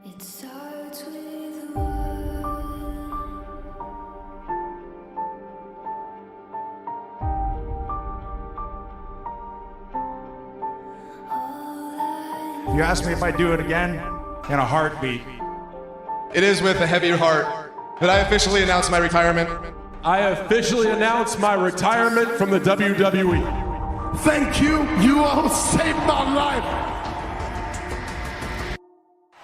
It starts with one. You asked me if I'd do it again in a heartbeat. It is with a heavy heart that I officially announce my retirement. I officially announce my retirement from the WWE. Thank you. You all saved my life.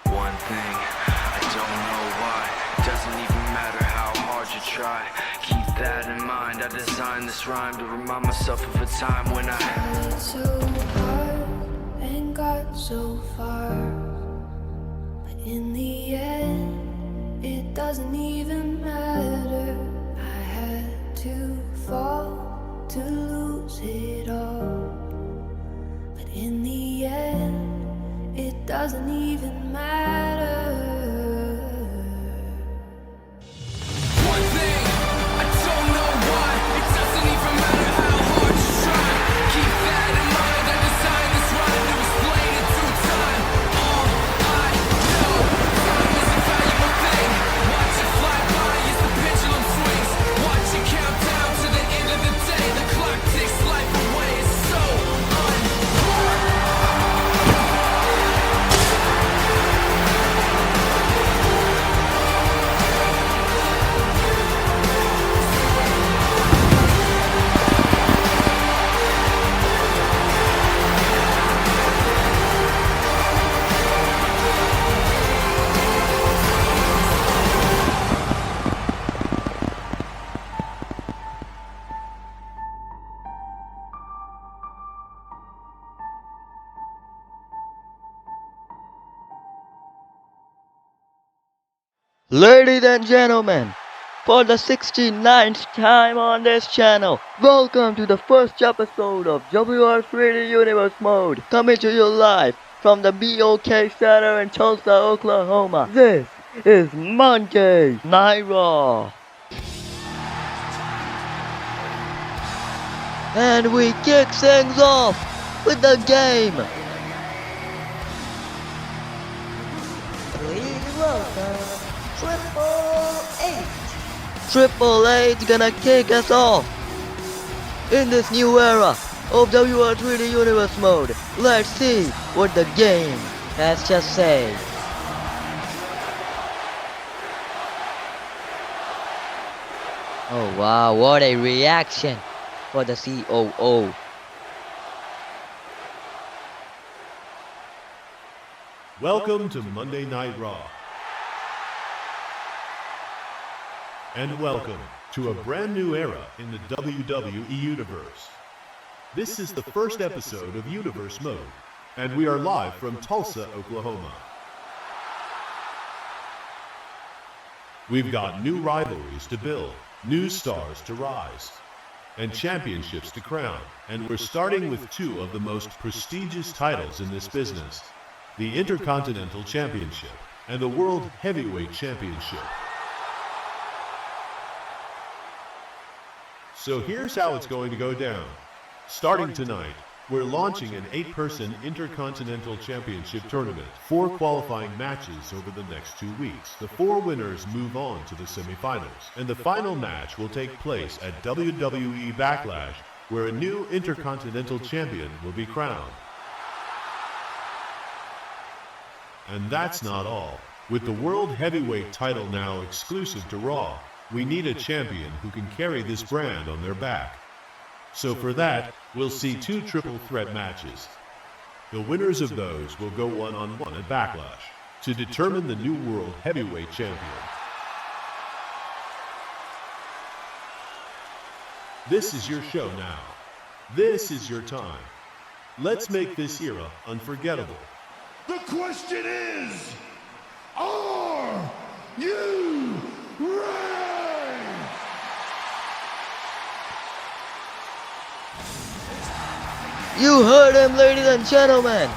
One thing, I don't know why. Doesn't even matter how hard you try. Keep that in mind. I designed this rhyme to remind myself of a time when I Tried so hard and got so far, but in the end, it doesn't even matter. I had to fall to lose it all, but in the end, it doesn't even matter. One thing, I don't know why. It doesn't even matter how hard you try. Keep that in mind. I designed this rhyme to explain it through time. All I know, time is a valuable thing. Watch it fly by as the pendulum swings. Watch it count down to the end of the day. The clock takes life away. It's so Ladies and gentlemen, for the 69th time on this channel, welcome to the first episode of WR3D Universe Mode, coming to you live from the BOK Center in Tulsa, Oklahoma. This is Monday Night Raw. And we kick things off with the game. Please welcome Triple H gonna kick us off in this new era of WR3D Universe Mode. Let's see what the game has to say. Oh wow, what a reaction for the COO. Welcome to Monday Night Raw. And welcome to a brand new era in the WWE Universe. This is the first episode of Universe Mode, and we are live from Tulsa, Oklahoma. We've got new rivalries to build, new stars to rise, and championships to crown. And we're starting with two of the most prestigious titles in this business, the Intercontinental Championship and the World Heavyweight Championship. So here's how it's going to go down. Starting tonight, we're launching an 8-person Intercontinental Championship tournament. 4 qualifying matches over the next 2 weeks. The 4 winners move on to the semifinals. And the final match will take place at WWE Backlash, where a new Intercontinental Champion will be crowned. And that's not all. With the World Heavyweight title now exclusive to Raw, we need a champion who can carry this brand on their back. So for that, we'll see 2 triple threat matches. The winners of those will go one-on-one at Backlash to determine the new World Heavyweight Champion. This is your show now. This is your time. Let's make this era unforgettable. The question is, are you ready? You heard him, ladies and gentlemen.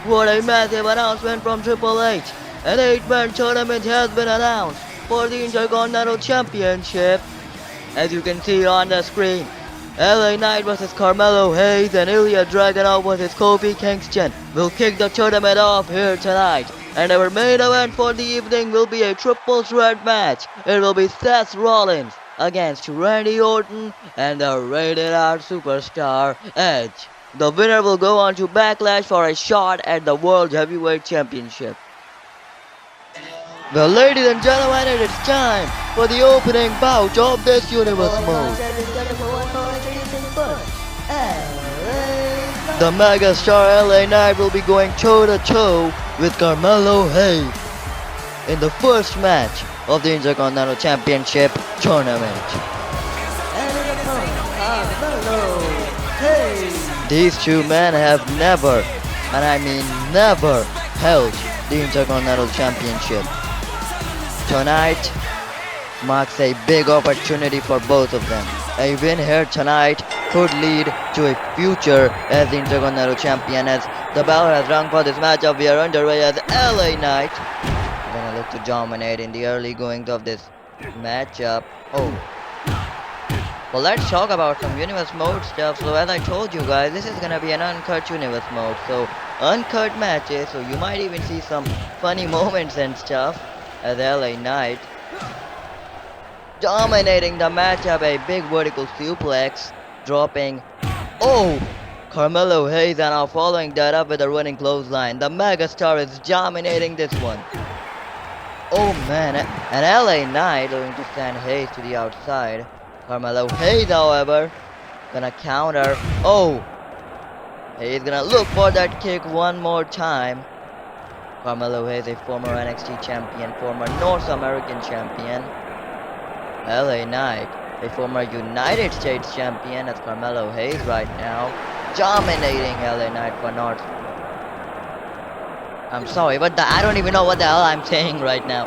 What a massive announcement from Triple H. An 8-man tournament has been announced for the Intercontinental Championship. As you can see on the screen, LA Knight versus Carmelo Hayes and Ilya Dragunov versus Kofi Kingston will kick the tournament off here tonight. And our main event for the evening will be a triple threat match. It will be Seth Rollins against Randy Orton and the rated R superstar Edge. The winner will go on to Backlash for a shot at the World Heavyweight Championship. Well, ladies and gentlemen, it is time for the opening bout of this Universe Mode. The megastar LA Knight will be going toe-to-toe with Carmelo Hayes in the first match of the Intercontinental Championship tournament. These two men have never, and I mean never, held the Intercontinental Championship. Tonight marks a big opportunity for both of them. A win here tonight could lead to a future as the Intercontinental Champion. As the bell has rung for this matchup, we are underway as LA Knight gonna look to dominate in the early goings of this matchup. Well, let's talk about some Universe Mode stuff. So as I told you guys, this is gonna be an uncut Universe Mode. So uncut matches, so you might even see some funny moments and stuff as LA Knight dominating the matchup, a big vertical suplex, dropping. Carmelo Hayes, and now following that up with a running clothesline. The megastar is dominating this one. Oh man, and LA Knight going to send Hayes to the outside. Carmelo Hayes, however, gonna counter. Hayes gonna look for that kick one more time. Carmelo Hayes, a former NXT champion, former North American champion. LA Knight, a former United States champion, as Carmelo Hayes right now, dominating LA Knight for North. I'm sorry, but I don't even know what the hell I'm saying right now.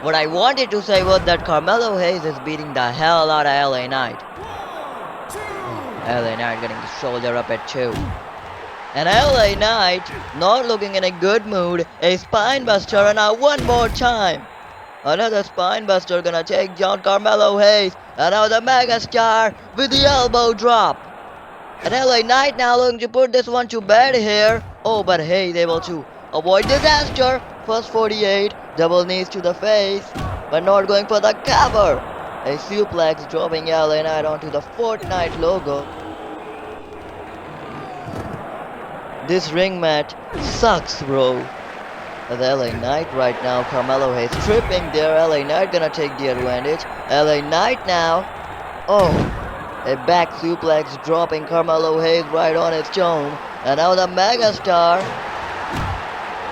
What I wanted to say was that Carmelo Hayes is beating the hell out of LA Knight. LA Knight getting the shoulder up at 2. And LA Knight not looking in a good mood. A spine buster, and now one more time. Another spine buster gonna take down Carmelo Hayes. And now the megastar with the elbow drop. And LA Knight now looking to put this one to bed here. But Hayes able to avoid disaster. First 48, double knees to the face, but not going for the cover. A suplex dropping LA Knight onto the Fortnite logo. This ring mat sucks, bro. As LA Knight right now, Carmelo Hayes tripping there. LA Knight gonna take the advantage. LA Knight now. A back suplex dropping Carmelo Hayes right on his dome. And now the megastar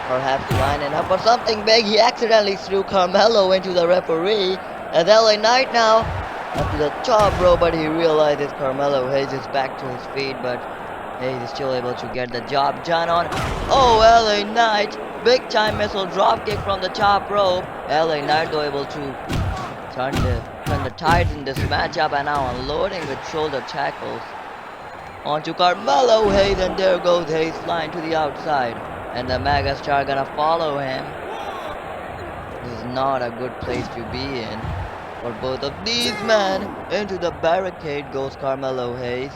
perhaps lining up for something big. He accidentally threw Carmelo into the referee. As LA Knight now up to the top row, but he realizes Carmelo Hayes is back to his feet, but Hayes is still able to get the job done on. LA Knight, big time missile drop kick from the top rope. LA Knight though able to turn the tides in this matchup, and now unloading with shoulder tackles onto Carmelo Hayes, and there goes Hayes flying to the outside, and the megastar gonna follow him. This is not a good place to be in for both of these men. Into the barricade goes Carmelo Hayes.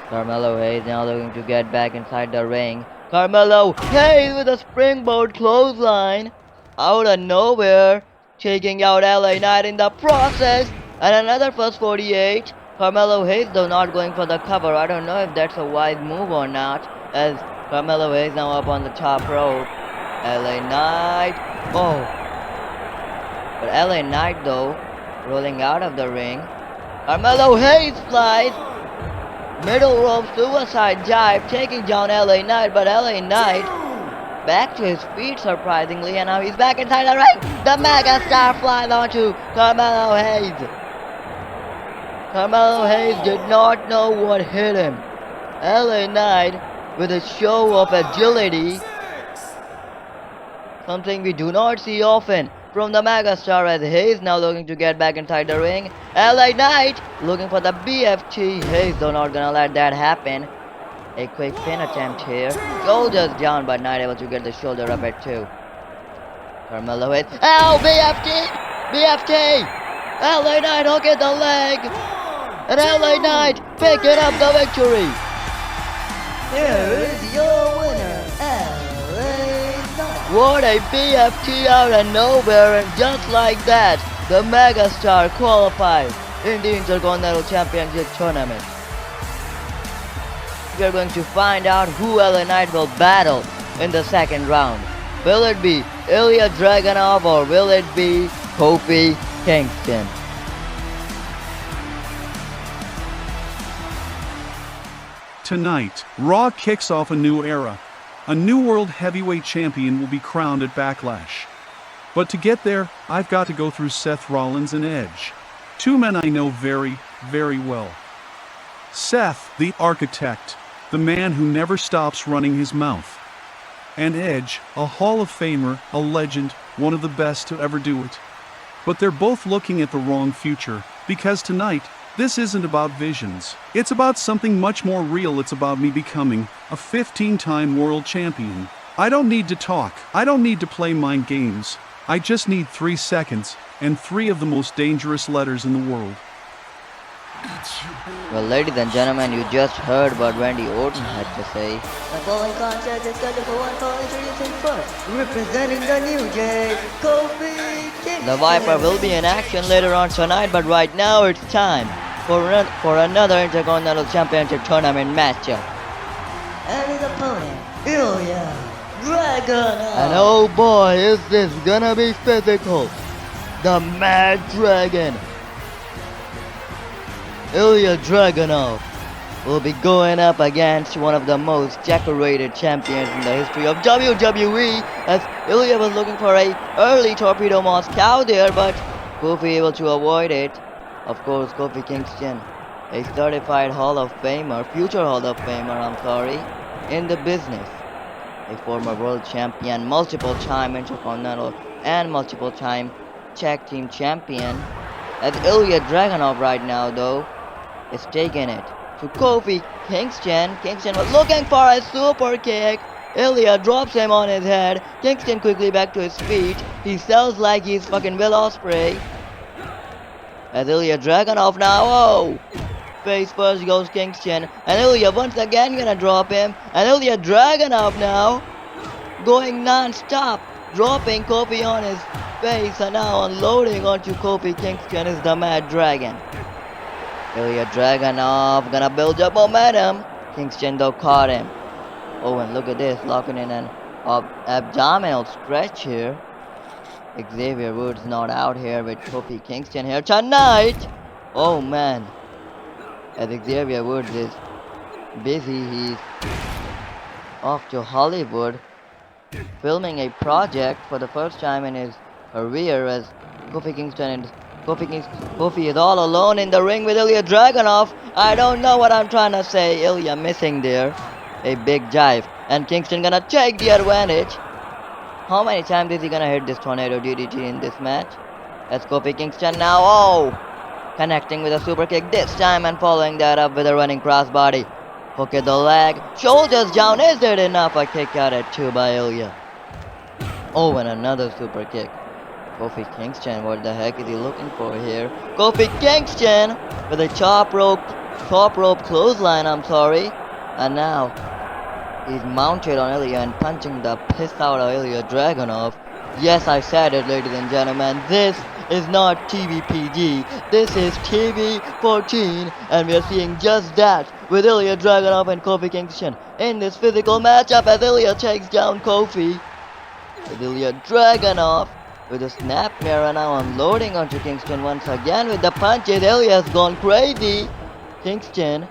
Carmelo Hayes now looking to get back inside the ring. Carmelo Hayes with a springboard clothesline out of nowhere, taking out LA Knight in the process. And another first 48. Carmelo Hayes though not going for the cover. I don't know if that's a wise move or not, as Carmelo Hayes now up on the top rope. LA Knight. But LA Knight though rolling out of the ring. Carmelo Hayes flies. Middle rope suicide dive, taking down LA Knight, but LA Knight back to his feet surprisingly, and now he's back inside the ring. The megastar flies onto Carmelo Hayes. Carmelo Hayes did not know what hit him. LA Knight with a show of agility, something we do not see often from the megastar, as Hayes now looking to get back inside the ring. LA Knight looking for the BFT. Hayes though not gonna let that happen. A quick pin attempt here. Shoulders down, but not able to get the shoulder up at 2. Carmelo Hayes. BFT! BFT! LA Knight hook in the leg. And LA Knight picking up the victory. Here is your winner, LA Knight. What a BFT out of nowhere, and just like that, the megastar qualifies in the Intercontinental Championship Tournament. We are going to find out who LA Knight will battle in the second round. Will it be Ilya Dragunov or will it be Kofi Kingston? Tonight, Raw kicks off a new era. A new World Heavyweight Champion will be crowned at Backlash. But to get there, I've got to go through Seth Rollins and Edge. Two men I know very, very well. Seth, the architect, the man who never stops running his mouth. And Edge, a Hall of Famer, a legend, one of the best to ever do it. But they're both looking at the wrong future, because tonight, this isn't about visions. It's about something much more real. It's about me becoming a 15-time world champion. I don't need to talk. I don't need to play mind games. I just need 3 seconds and 3 of the most dangerous letters in the world. Well, ladies and gentlemen, you just heard what Randy Orton had to say. The following contest is scheduled for one fall, introducing first, representing the New Day, Kofi Kingston. The Viper will be in action later on tonight, but right now it's time for another Intercontinental Championship Tournament matchup. And his opponent, Ilya Dragunov. And oh boy, is this gonna be physical. The Mad Dragon, Ilya Dragunov, will be going up against one of the most decorated champions in the history of WWE, as Ilya was looking for a early Torpedo Moscow there, but Kofi able to avoid it. Of course, Kofi Kingston, a certified Hall of Famer, future Hall of Famer, in the business. A former world champion, multiple-time Intercontinental and multiple-time Tag Team champion. As Ilya Dragunov right now, though, is taking it to Kofi Kingston. Kingston was looking for a super kick. Ilya drops him on his head. Kingston quickly back to his feet. He sells like he's fucking Will Ospreay. As Ilya Dragunov now, oh! Face first goes Kingston. And Ilya once again gonna drop him. And Ilya Dragunov now going non-stop, dropping Kofi on his face, and now unloading onto Kofi Kingston is the Mad Dragon. Ilya Dragunov gonna build up momentum. Kingston though caught him. Oh, and look at this, locking in an abdominal stretch here. Xavier Woods not out here with Kofi Kingston here tonight. Oh man, as Xavier Woods is busy, he's off to Hollywood filming a project for the first time in his career, as Kofi Kingston and Kofi is all alone in the ring with Ilya Dragunov. I don't know what I'm trying to say. Ilya missing there. A big jive. And Kingston gonna take the advantage. How many times is he gonna hit this tornado DDT in this match? That's Kofi Kingston now. Oh! Connecting with a super kick this time and following that up with a running crossbody. Hook at the leg. Shoulders down. Is it enough? A kick out at 2 by Ilya. Oh, and another super kick. Kofi Kingston, what the heck is he looking for here? Kofi Kingston with a top rope clothesline, and now he's mounted on Ilya and punching the piss out of Ilya Dragunov. Yes, I said it, ladies and gentlemen, this is not TVPG, this is TV14, and we are seeing just that with Ilya Dragunov and Kofi Kingston in this physical matchup as Ilya takes down Kofi. With Ilya Dragunov with a snap mirror now unloading onto Kingston once again with the punches. Ilya's gone crazy. Kingston,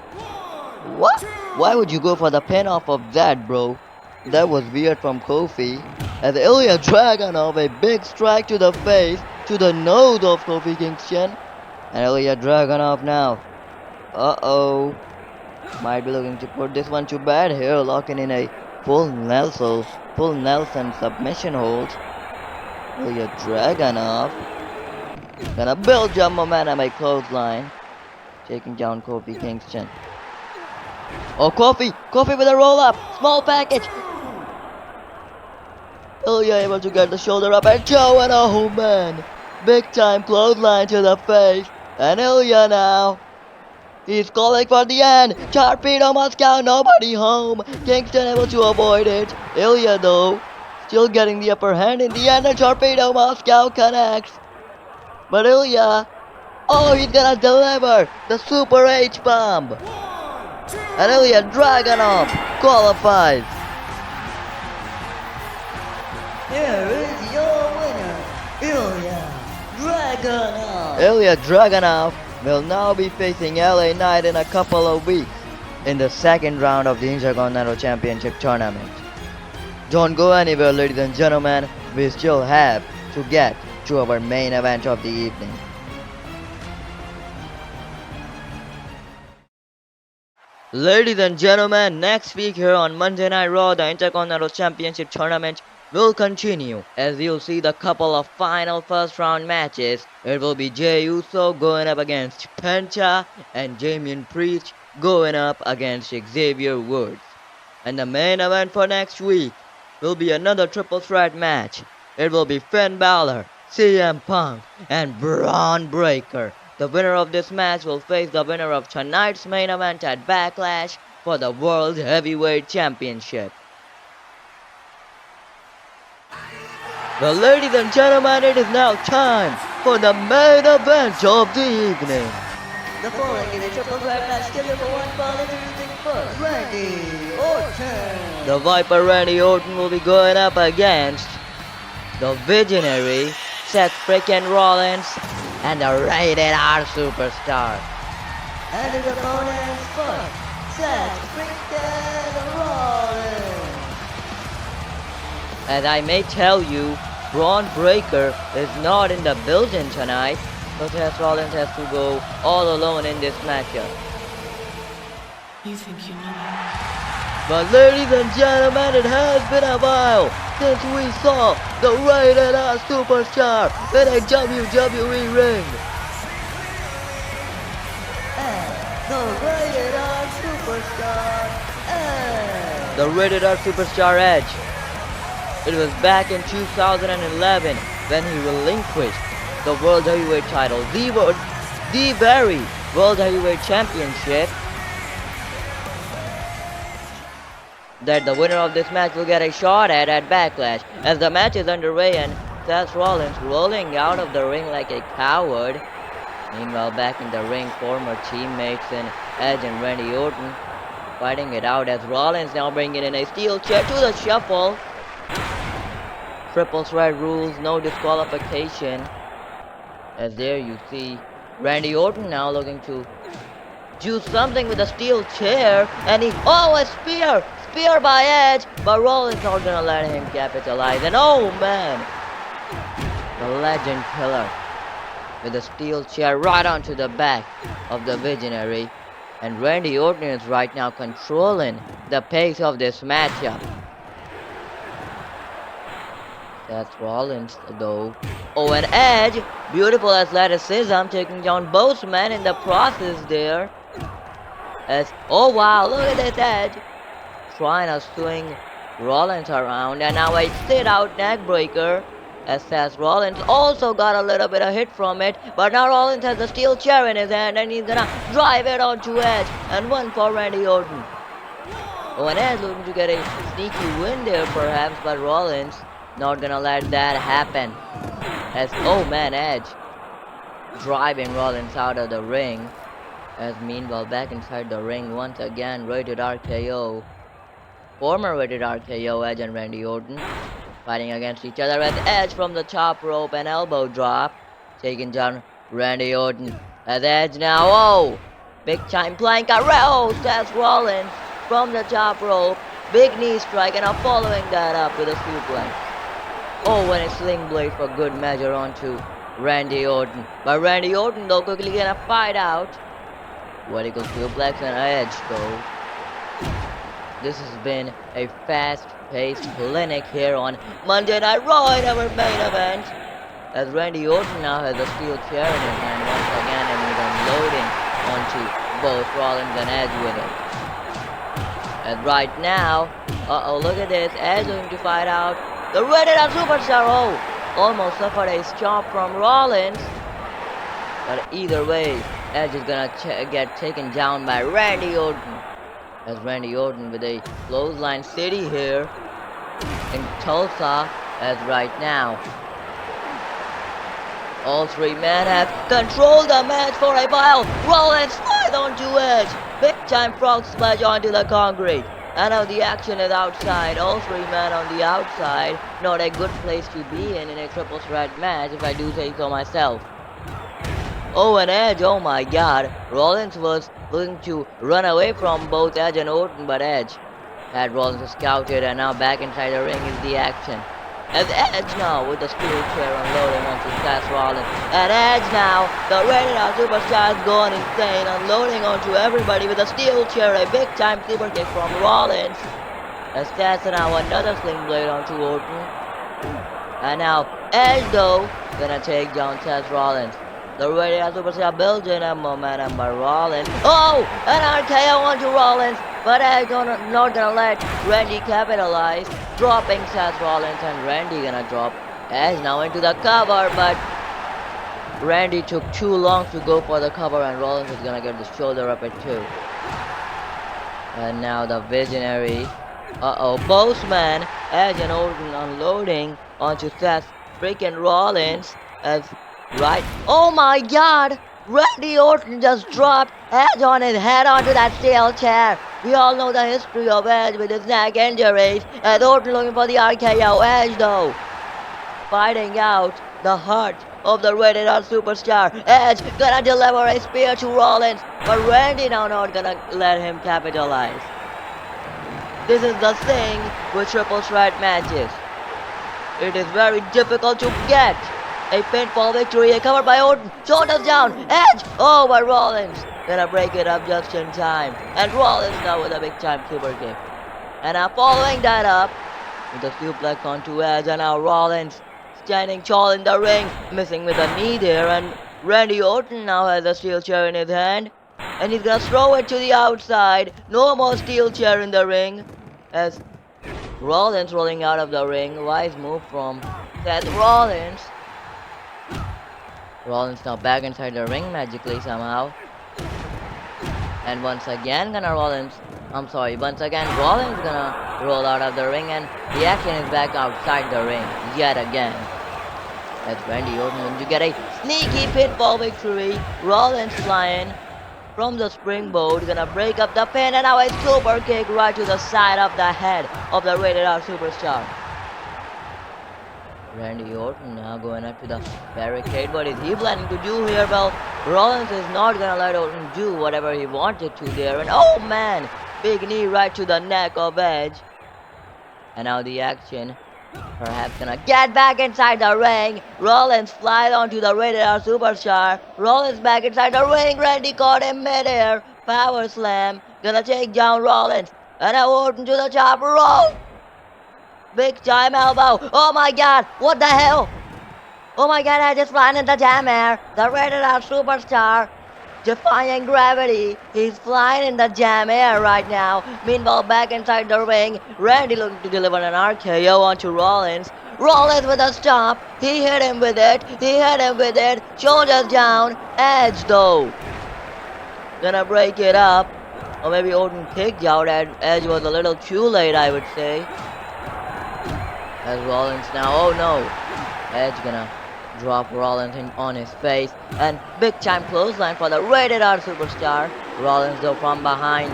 what? Why would you go for the pin off of that, bro? That was weird from Kofi. As Ilya Dragunov, a big strike to the face, to the nose of Kofi Kingston. And Ilya Dragunov now. Uh-oh. Might be looking to put this one to bed here, locking in a full Nelson submission hold. Ilya Dragunov gonna build up momentum, a clothesline, taking down Kofi Kingston. Oh, Kofi with a roll up, small package. Ilya able to get the shoulder up and Joe, and oh man, Big time clothesline to the face. And Ilya now. He's calling for the end. Torpedo Moscow, nobody home. Kingston able to avoid it. Ilya though, still getting the upper hand in the end. And Torpedo Moscow connects. But Ilya, oh, he's gonna deliver the Super H-bomb. And Ilya Dragunov qualifies. Here is your winner, Ilya Dragunov. Ilya Dragunov will now be facing LA Knight in a couple of weeks in the second round of the Intercontinental Championship tournament. Don't go anywhere, ladies and gentlemen. We still have to get to our main event of the evening. Ladies and gentlemen, next week here on Monday Night Raw, the Intercontinental Championship Tournament will continue. As you'll see the couple of final first round matches, it will be Jey Uso going up against Penta and Damian Priest going up against Xavier Woods. And the main event for next week will be another triple threat match. It will be Finn Balor, CM Punk, and Braun Breaker. The winner of this match will face the winner of tonight's main event at Backlash for the World Heavyweight Championship. Well, ladies and gentlemen, it is now time for the main event of the evening. The following is a triple threat match scheduled for one fall, introducing first Randy Orton. The Viper Randy Orton will be going up against the Visionary Seth freaking Rollins and the Rated R Superstar. And his opponents first, Seth freaking Rollins. And I may tell you, Braun Breaker is not in the building tonight, so Seth Rollins has to go all alone in this matchup. You think you know me? But ladies and gentlemen, it has been a while since we saw the Rated R Superstar in a WWE ring. And the Rated R Superstar Edge. The Rated R Superstar Edge. It was back in 2011 when he relinquished the World Heavyweight title, the very World Heavyweight Championship, that the winner of this match will get a shot at Backlash. As the match is underway and Seth Rollins rolling out of the ring like a coward. Meanwhile, back in the ring, former teammates in Edge and Randy Orton fighting it out as Rollins now bringing in a steel chair to the shuffle. Triple threat rules, no disqualification. As there you see Randy Orton now looking to do something with a steel chair, and he, oh, a spear! Spear by Edge, but Rollins not gonna let him capitalize, and oh man! The Legend Killer with a steel chair right onto the back of the Visionary, and Randy Orton is right now controlling the pace of this matchup. Seth Rollins though. Oh, and Edge, beautiful athleticism, taking down both men in the process there. As, oh wow, look at this Edge. Trying to swing Rollins around, and now a sit out neck breaker. As Seth Rollins also got a little bit of hit from it, but now Rollins has a steel chair in his hand and he's gonna drive it onto Edge, and one for Randy Orton. Oh, and Edge looking to get a sneaky win there perhaps, but Rollins not gonna let that happen. As, oh man, Edge driving Rollins out of the ring. As meanwhile back inside the ring once again, Rated RKO. Former Rated RKO, Edge and Randy Orton fighting against each other as Edge from the top rope and elbow drop, taking down Randy Orton. As Edge now, oh, big time plank, oh, Seth Rollins from the top rope, big knee strike, and now following that up with a suplex. Oh, and a sling blade for good measure onto Randy Orton. But Randy Orton though quickly gonna fight out. Vertical suplex and Edge though. This has been a fast-paced clinic here on Monday Night Raw in our main event. As Randy Orton now has a steel chair in his hand once again, and he's unloading onto both Rollins and Edge with it. And right now, look at this, Edge looking to fight out the Rated R Superstar. Oh, almost suffered a chop from Rollins. But either way, Edge is gonna get taken down by Randy Orton. As Randy Orton with a clothesline city here in Tulsa as right now. All three men have controlled the match for a while. Rollins slides onto Edge. Big time frog splash onto the concrete. And now the action is outside. All three men on the outside. Not a good place to be in a triple threat match, if I do say so myself. Oh, and Edge, oh my god. Rollins was looking to run away from both Edge and Orton, but Edge had Rollins scouted, and now back inside the ring is the action. As Edge now with the steel chair unloading onto Seth Rollins. And Edge now, the Rated R Superstar is going insane, unloading onto everybody with a steel chair, a big time super kick from Rollins. As Seth now another sling blade onto Orton. And now Edge though, gonna take down Seth Rollins. The Rated R Superstar building up momentum by Rollins. Oh! An RKO onto Rollins. But Edge not gonna let Randy capitalize, dropping Seth Rollins, and Randy gonna drop Edge now into the cover, but Randy took too long to go for the cover, and Rollins is gonna get the shoulder up at 2. And now the visionary, Postman, Edge and Orton unloading onto Seth freaking Rollins as right. Oh my god! Randy Orton just dropped Edge on his head onto that steel chair. We all know the history of Edge with his neck injuries. And Orton looking for the RKO. Edge though, fighting out the heart of the Rated R Superstar. Edge gonna deliver a spear to Rollins, but Randy now not gonna let him capitalize. This is the thing with triple threat matches. It is very difficult to get a pinfall victory, covered by Orton, shoulders down, Edge, oh, but Rollins gonna break it up just in time, and Rollins now with a big time super kick, and now following that up with a suplex onto Edge, and now Rollins standing tall in the ring, missing with a knee there, and Randy Orton now has a steel chair in his hand, and he's gonna throw it to the outside. No more steel chair in the ring, as Rollins rolling out of the ring. Wise move from Seth Rollins. Rollins now back inside the ring magically somehow. And once again Rollins gonna roll out of the ring, and the action is back outside the ring yet again. As Randy Orton going to get a sneaky pinfall victory. Rollins flying from the springboard, gonna break up the pin, and now a super kick right to the side of the head of the Rated R Superstar. Randy Orton now going up to the barricade. What is he planning to do here? Well, Rollins is not gonna let Orton do whatever he wanted to there. And oh man, big knee right to the neck of Edge. And now the action, perhaps gonna get back inside the ring. Rollins flies onto the Rated R Superstar. Rollins back inside the ring. Randy caught him midair. Power slam, gonna take down Rollins. And now Orton to the top rope. Big time elbow. Oh my god, what the hell? Oh my god, I just flying in the damn air. The Rated R Superstar defying gravity. He's flying in the damn air right now. Meanwhile, back inside the ring, Randy looking to deliver an RKO onto Rollins. Rollins with a stomp. He hit him with it. Shoulders down. Edge though, gonna break it up. Or maybe Orton kicked out, and Edge was a little too late, I would say. As Rollins now, oh no, Edge gonna drop Rollins on his face, and big time clothesline for the Rated R Superstar. Rollins though from behind,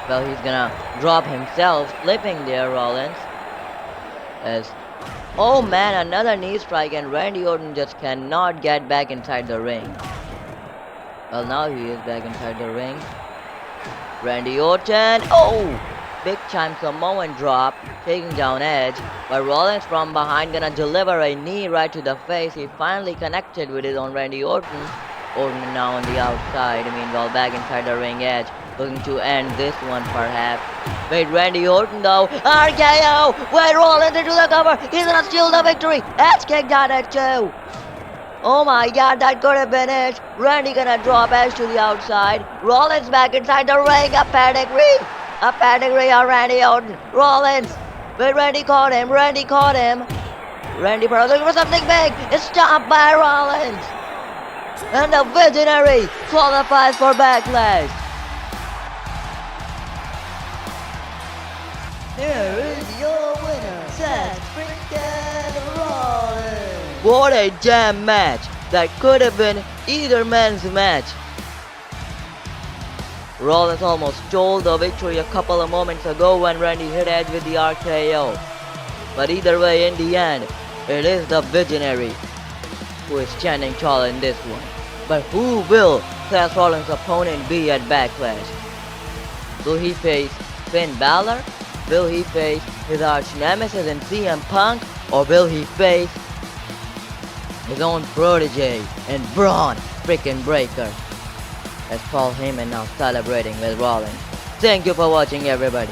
well, he's gonna drop himself, flipping there Rollins. As, oh man, another knee strike, and Randy Orton just cannot get back inside the ring. Well, now he is back inside the ring. Randy Orton, oh! Big time Samoan drop, taking down Edge, but Rollins from behind gonna deliver a knee right to the face. He finally connected with his own Randy Orton. Orton now on the outside. Meanwhile, back inside the ring, Edge looking to end this one perhaps. Wait, Randy Orton though, RKO! Wait, Rollins into the cover. He's gonna steal the victory. Edge kicked out at 2. Oh my god, that could have been it. Randy gonna drop Edge to the outside. Rollins back inside the ring. A pedigree on Randy Orton. Rollins, but Randy caught him. Randy Orton looking for something big. It's stopped by Rollins. And the Visionary qualifies for Backlash. Here is your winner, Seth freaking Rollins. What a damn match. That could have been either man's match. Rollins almost stole the victory a couple of moments ago when Randy hit Edge with the RKO. But either way, in the end, it is the Visionary who is standing tall in this one. But who will Seth Rollins' opponent be at Backlash? Will he face Finn Balor? Will he face his arch nemesis in CM Punk? Or will he face his own protege and Braun freaking Breaker? As Paul Heyman now celebrating with Rollins. Thank you for watching, everybody.